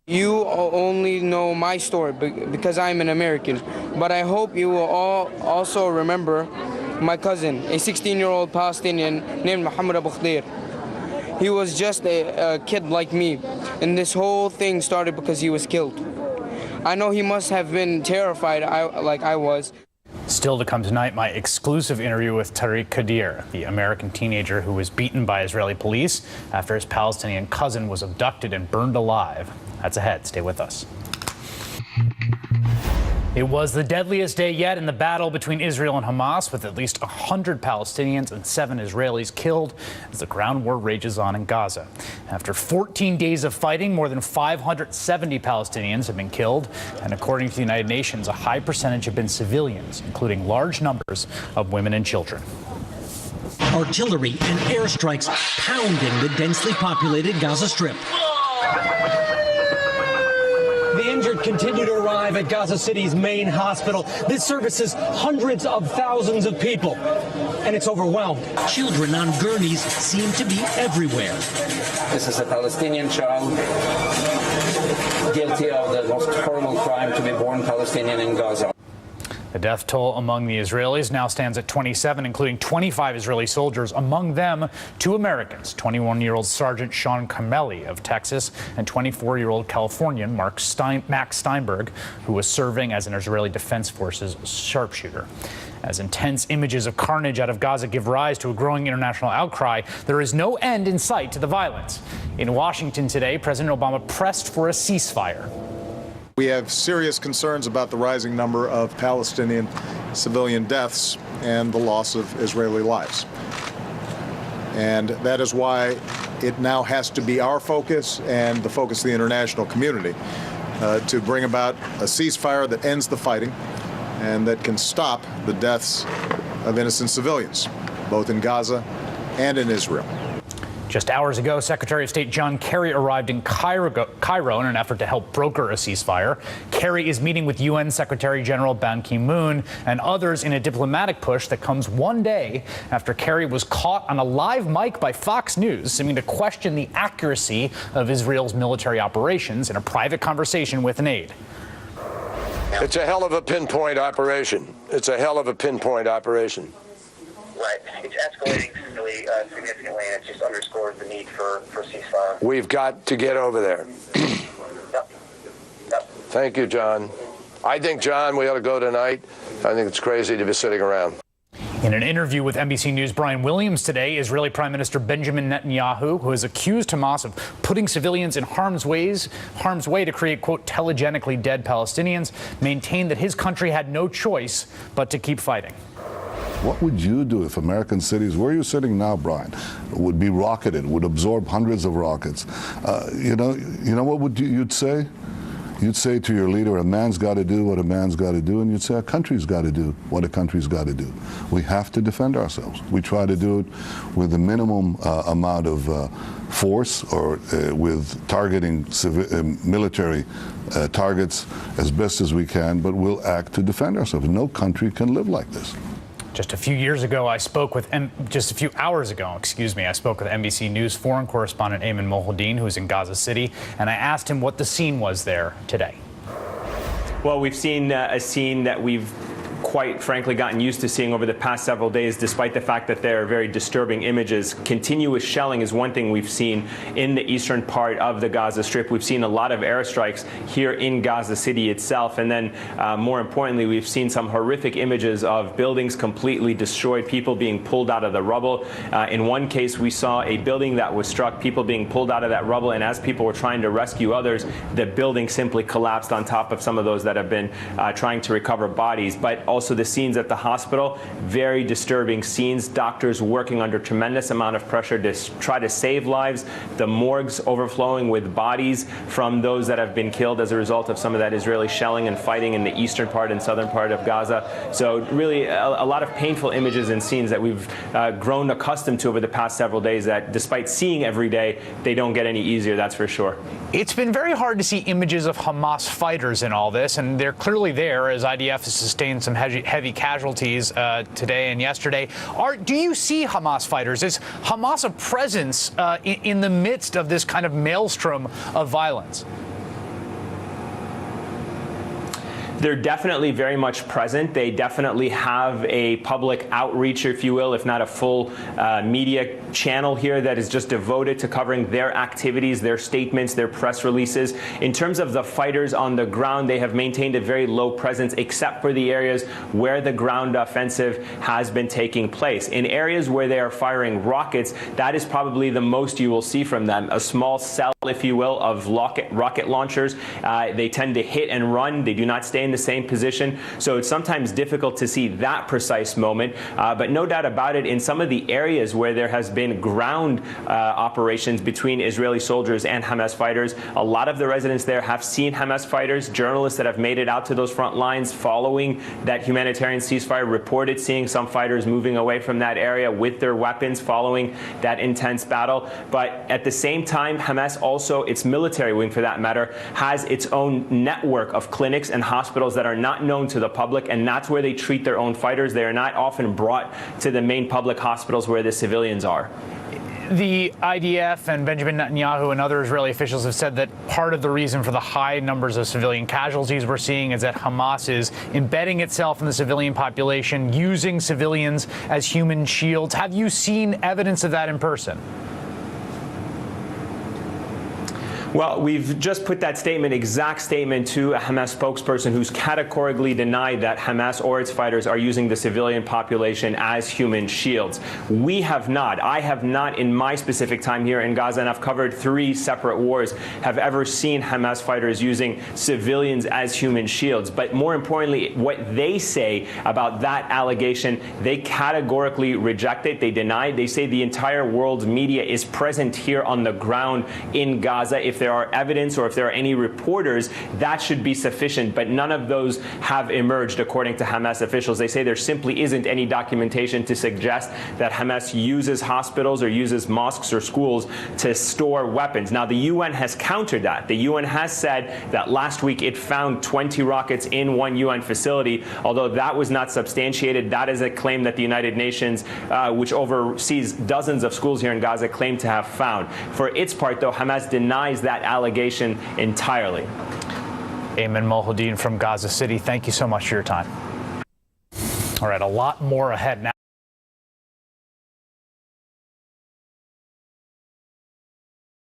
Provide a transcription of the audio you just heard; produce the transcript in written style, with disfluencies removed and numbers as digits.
You only know my story because I'm an American, but I hope you will all also remember my cousin, a 16-year-old Palestinian named Mohammed Abu Khadir. He was just a kid like me, and this whole thing started because he was killed. I know he must have been terrified like I was. Still to come tonight, my exclusive interview with Tariq Kadir, the American teenager who was beaten by Israeli police after his Palestinian cousin was abducted and burned alive. That's ahead. Stay with us. It was the deadliest day yet in the battle between Israel and Hamas, with at least 100 Palestinians and 7 Israelis killed as the ground war rages on in Gaza. After 14 days of fighting, more than 570 Palestinians have been killed, and according to the United Nations, a high percentage have been civilians, including large numbers of women and children. Artillery and airstrikes pounding the densely populated Gaza Strip. The injured continue to arrive at Gaza City's main hospital. This services hundreds of thousands of people, and it's overwhelmed. Children on gurneys seem to be everywhere. This is a Palestinian child guilty of the most horrible crime to be born Palestinian in Gaza. The death toll among the Israelis now stands at 27, including 25 Israeli soldiers, among them 2 Americans, 21-year-old Sergeant Sean Carmelli of Texas and 24-year-old Californian Max Steinberg, who was serving as an Israeli Defense Forces sharpshooter. As intense images of carnage out of Gaza give rise to a growing international outcry, there is no end in sight to the violence. In Washington today, President Obama pressed for a ceasefire. We have serious concerns about the rising number of Palestinian civilian deaths and the loss of Israeli lives. And that is why it now has to be our focus and the focus of the international community to bring about a ceasefire that ends the fighting and that can stop the deaths of innocent civilians, both in Gaza and in Israel. Just hours ago, Secretary of State John Kerry arrived in Cairo in an effort to help broker a ceasefire. Kerry is meeting with UN Secretary General Ban Ki-moon and others in a diplomatic push that comes one day after Kerry was caught on a live mic by Fox News, seeming to question the accuracy of Israel's military operations in a private conversation with an aide. It's a hell of a pinpoint operation. It's a hell of a pinpoint operation. Right. It's escalating really significantly, and it just underscores the need for ceasefire. We've got to get over there. Yep. Thank you, John. I think, John, we ought to go tonight. I think it's crazy to be sitting around. In an interview with NBC News' Brian Williams today, Israeli Prime Minister Benjamin Netanyahu, who has accused Hamas of putting civilians in harm's way to create, quote, telegenically dead Palestinians, maintained that his country had no choice but to keep fighting. What would you do if American cities, where are you sitting now, Brian, would be rocketed, would absorb hundreds of rockets? You know what you'd say? You'd say to your leader, a man's got to do what a man's got to do, and you'd say a country's got to do what a country's got to do. We have to defend ourselves. We try to do it with the minimum amount of force or with targeting military targets as best as we can, but we'll act to defend ourselves. No country can live like this. Just a few hours ago, I spoke with NBC News foreign correspondent Ayman Mohyeldin, who's in Gaza City, and I asked him what the scene was there today. Well, we've seen a scene that we've quite frankly gotten used to seeing over the past several days, despite the fact that there are very disturbing images. Continuous shelling is one thing we've seen in the eastern part of the Gaza Strip. We've seen a lot of airstrikes here in Gaza City itself. And then more importantly, we've seen some horrific images of buildings completely destroyed, people being pulled out of the rubble. In one case, we saw a building that was struck, people being pulled out of that rubble. And as people were trying to rescue others, the building simply collapsed on top of some of those that have been trying to recover bodies. But also the scenes at the hospital, very disturbing scenes. Doctors working under tremendous amount of pressure to try to save lives. The morgues overflowing with bodies from those that have been killed as a result of some of that Israeli shelling and fighting in the eastern part and southern part of Gaza. So really a lot of painful images and scenes that we've grown accustomed to over the past several days that despite seeing every day, they don't get any easier, that's for sure. It's been very hard to see images of Hamas fighters in all this, and they're clearly there as IDF has sustained some heavy casualties today and yesterday. Do you see Hamas fighters? Is Hamas a presence in the midst of this kind of maelstrom of violence? They're definitely very much present. They definitely have a public outreach, if you will, if not a full media channel here that is just devoted to covering their activities, their statements, their press releases. In terms of the fighters on the ground, they have maintained a very low presence, except for the areas where the ground offensive has been taking place. In areas where they are firing rockets, that is probably the most you will see from them. A small cell, if you will, of rocket launchers. They tend to hit and run. They do not stay in the same position. So it's sometimes difficult to see that precise moment. But no doubt about it, in some of the areas where there has been ground operations between Israeli soldiers and Hamas fighters, a lot of the residents there have seen Hamas fighters. Journalists that have made it out to those front lines following that humanitarian ceasefire reported seeing some fighters moving away from that area with their weapons following that intense battle. But at the same time, Hamas also, its military wing for that matter, has its own network of clinics and hospitals that are not known to the public, and that's where they treat their own fighters. They are not often brought to the main public hospitals where the civilians are. The IDF and Benjamin Netanyahu and other Israeli officials have said that part of the reason for the high numbers of civilian casualties we're seeing is that Hamas is embedding itself in the civilian population, using civilians as human shields. Have you seen evidence of that in person? Well, we've just put that exact statement to a Hamas spokesperson who's categorically denied that Hamas or its fighters are using the civilian population as human shields. We have not. I have not, in my specific time here in Gaza, and I've covered 3 separate wars, have ever seen Hamas fighters using civilians as human shields. But more importantly, what they say about that allegation, they categorically reject it. They deny it. They say the entire world's media is present here on the ground in Gaza. If there are evidence or if there are any reporters, that should be sufficient. But none of those have emerged, according to Hamas officials. They say there simply isn't any documentation to suggest that Hamas uses hospitals or uses mosques or schools to store weapons. Now, the UN has countered that. The UN has said that last week it found 20 rockets in one UN facility, although that was not substantiated. That is a claim that the United Nations, which oversees dozens of schools here in Gaza, claim to have found. For its part, though, Hamas denies that allegation entirely. Ayman Mohyeldin from Gaza City, thank you so much for your time. All right, a lot more ahead now.